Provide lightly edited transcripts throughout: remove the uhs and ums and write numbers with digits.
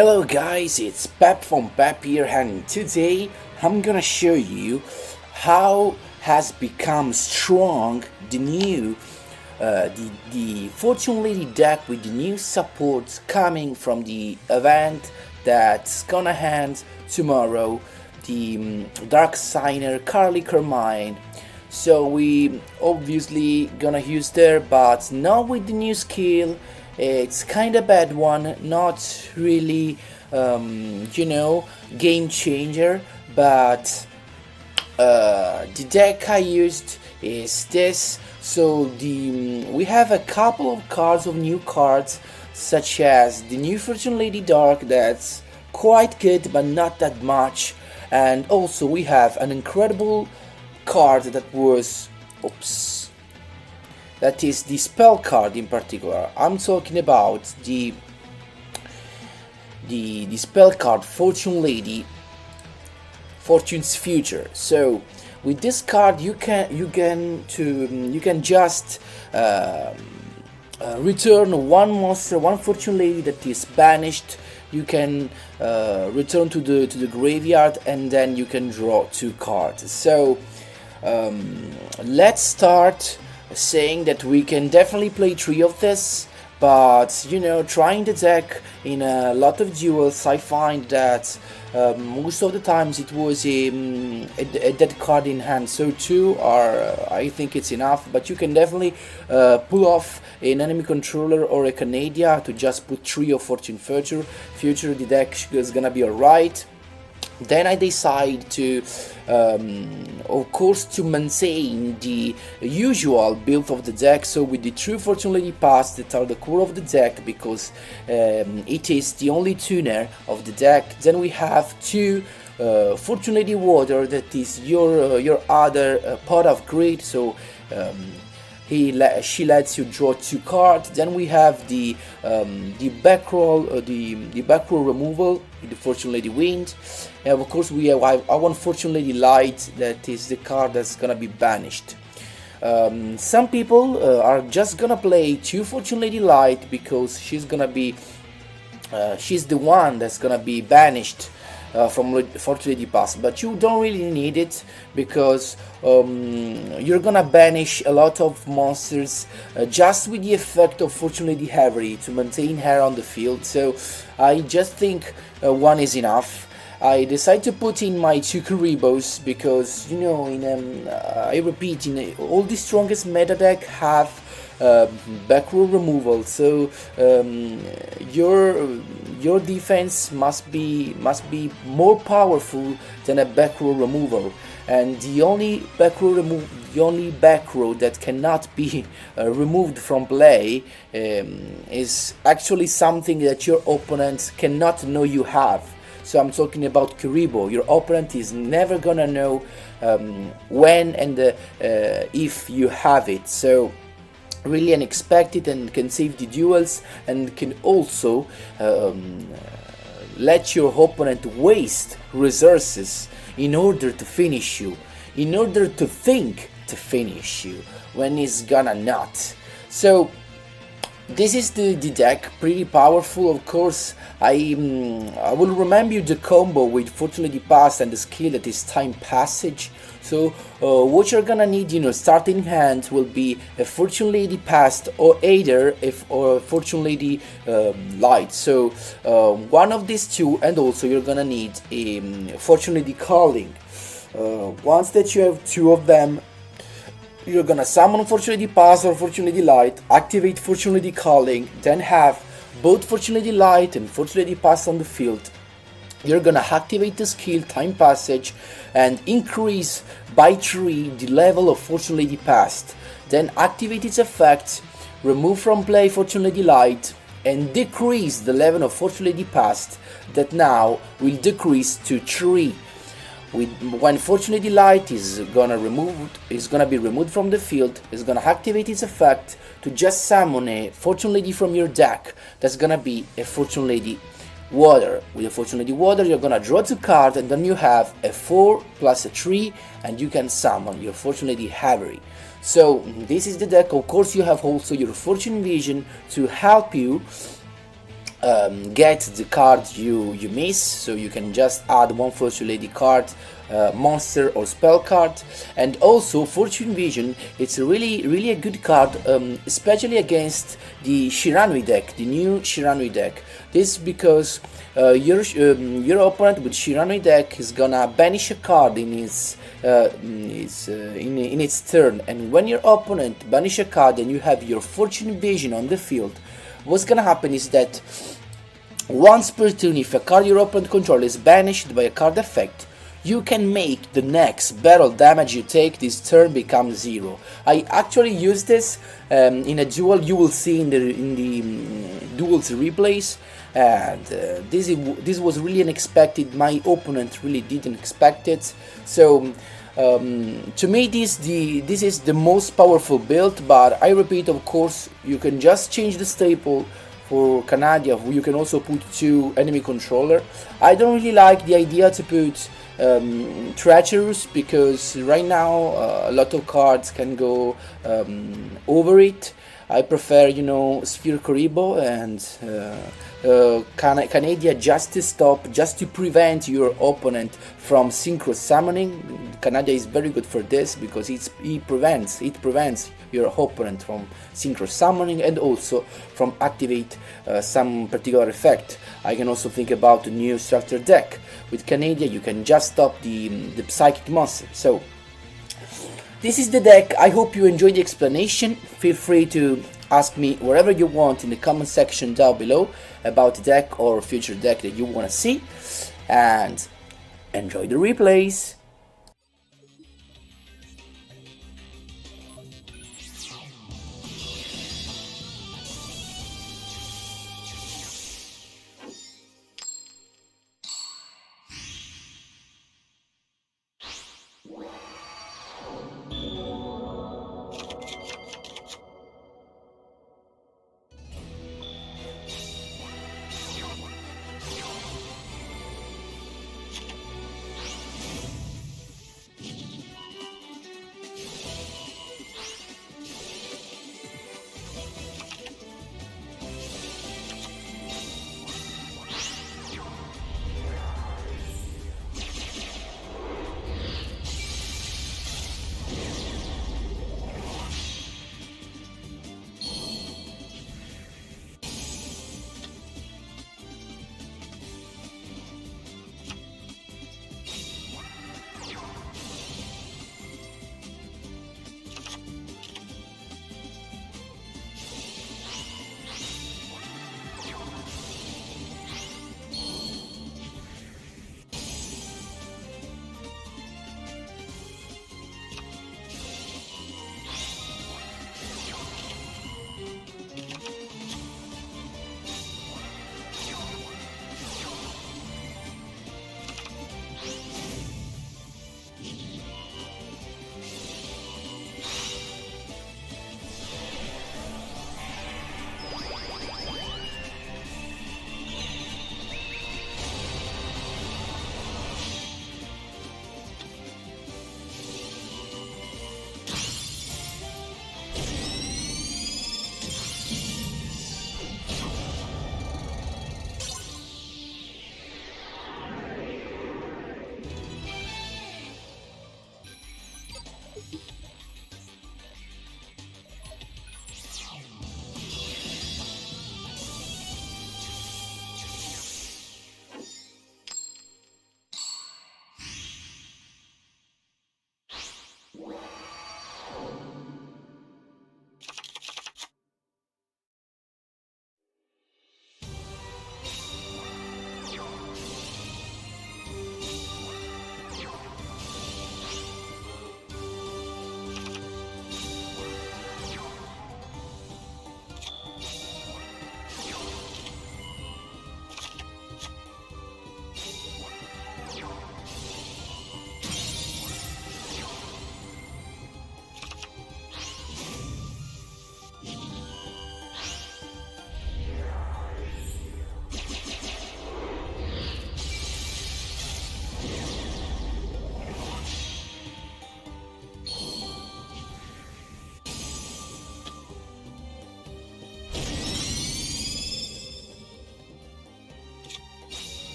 Hello guys, it's Pep from Pep here, and today I'm gonna show you how has become strong the new the Fortune Lady deck with the new supports coming from the event that's gonna end tomorrow, the Dark Signer Carly Carmine. So we obviously gonna use there, but not with the new skill. It's kind of bad one, not really, game changer, but the deck I used is this. So we have a couple of cards of new cards, such as the new Fortune Lady Dark, that's quite good but not that much, and also we have an incredible card that was, that is the spell card in particular. I'm talking about the spell card Fortune Lady, Fortune's Future. So with this card you can just return one monster, one Fortune Lady that is banished. You can return to the graveyard, and then you can draw two cards. So let's start saying that we can definitely play three of this, but trying the deck in a lot of duels, I find that most of the times it was a dead card in hand, so two are I think it's enough, but you can definitely pull off an enemy controller or a Canadia to just put three of Fortune Future. The deck is gonna be alright. Then I decide to, of course, to maintain the usual build of the deck. So with the true Fortune Lady Pass that are the core of the deck, because it is the only tuner of the deck. Then we have two Fortune Lady Water, that is your other pot of greed. So she lets you draw two cards. Then we have the backrow, the backrow removal with the Fortune Lady Wind, and of course we have I want Fortune Lady Light, that is the card that's gonna be banished. Some people are just gonna play two Fortune Lady Light because she's gonna be she's the one that's gonna be banished from Fortune Lady Pass, but you don't really need it, because you're gonna banish a lot of monsters just with the effect of Fortune Lady Avery to maintain her on the field. So I just think one is enough. I decided to put in my two Kuribos because I repeat, all the strongest meta deck have backrow removal, so your defense must be more powerful than a backrow removal, and the only backrow that cannot be removed from play is actually something that your opponent cannot know you have. So I'm talking about Kuribo. Your opponent is never gonna know when and if you have it. So really unexpected, and can save the duels, and can also let your opponent waste resources in order to finish you, in order to think to finish you when he's gonna not. So this is the deck, pretty powerful. Of course, I will remember you the combo with Fortune Lady Pass and the skill that is Time Passage. So what you're gonna need, starting hand will be a Fortune Lady Past, or either or a Fortune Lady Light. So one of these two, and also you're gonna need a Fortune Lady Calling. Once that you have two of them, you're gonna summon Fortune Lady Pass or Fortune Lady Light, activate Fortune Lady Calling, then have both Fortune Lady Light and Fortune Lady Pass on the field. You're gonna activate the skill Time Passage and increase by 3 the level of Fortune Lady Past. Then activate its effect, remove from play Fortune Lady Light, and decrease the level of Fortune Lady Past, that now will decrease to 3. When Fortune Lady Light is gonna be removed from the field, it's gonna activate its effect to just summon a Fortune Lady from your deck. That's gonna be a Fortune Lady Water. With a Fortune Lady Water, you're gonna draw 2 cards, and then you have a 4 plus a 3, and you can summon your Fortune Lady Avery. So this is the deck. Of course, you have also your Fortune Vision to help you get the card you miss, so you can just add one Fortune Lady card, monster or spell card. And also Fortune Vision, it's really a good card, especially against the Shiranui deck, the new Shiranui deck. This because your opponent with Shiranui deck is gonna banish a card in in its turn, and when your opponent banish a card and you have your Fortune Vision on the field, what's gonna happen is that once per turn, if a card your opponent controls is banished by a card effect, you can make the next battle damage you take this turn become 0. I actually use this in a duel. You will see in the duels replays, and this was really unexpected. My opponent really didn't expect it. So to me, this is the most powerful build. But I repeat, of course, you can just change the staple. For Canadia, you can also put 2 enemy controller. I don't really like the idea to put Treacherous, because right now a lot of cards can go over it. I prefer, you know, Sphere Karibo and Canadia, just to stop, just to prevent your opponent from synchro summoning. Canadia is very good for this because it prevents your opponent from synchro summoning and also from activate some particular effect. I can also think about the new structure deck. With Canadia you can just stop the psychic monster. So this is the deck. I hope you enjoyed the explanation. Feel free to ask me whatever you want in the comment section down below about the deck or future deck that you want to see, and enjoy the replays.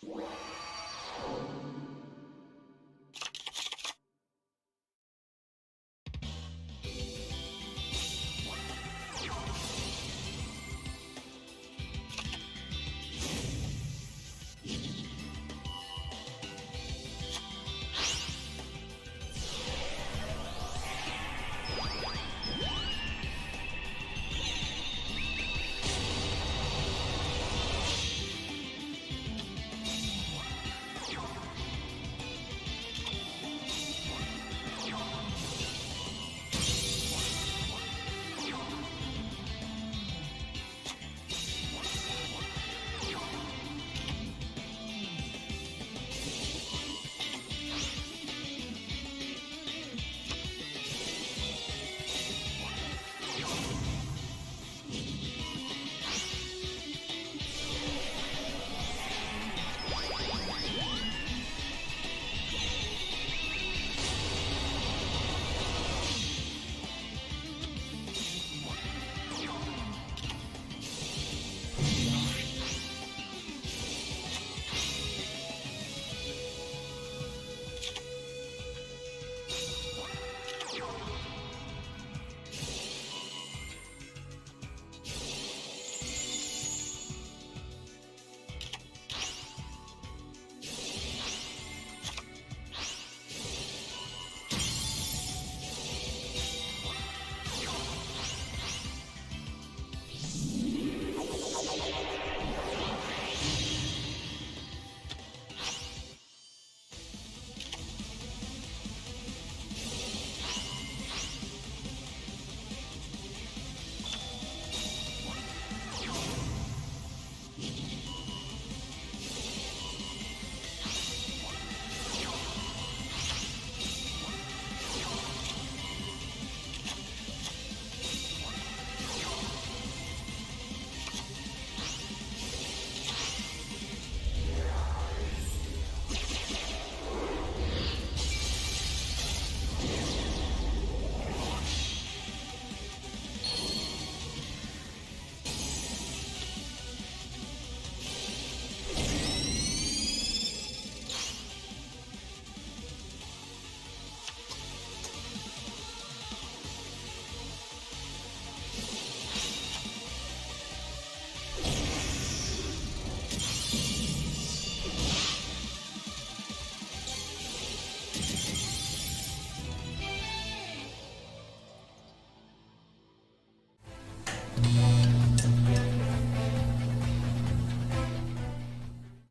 Wow.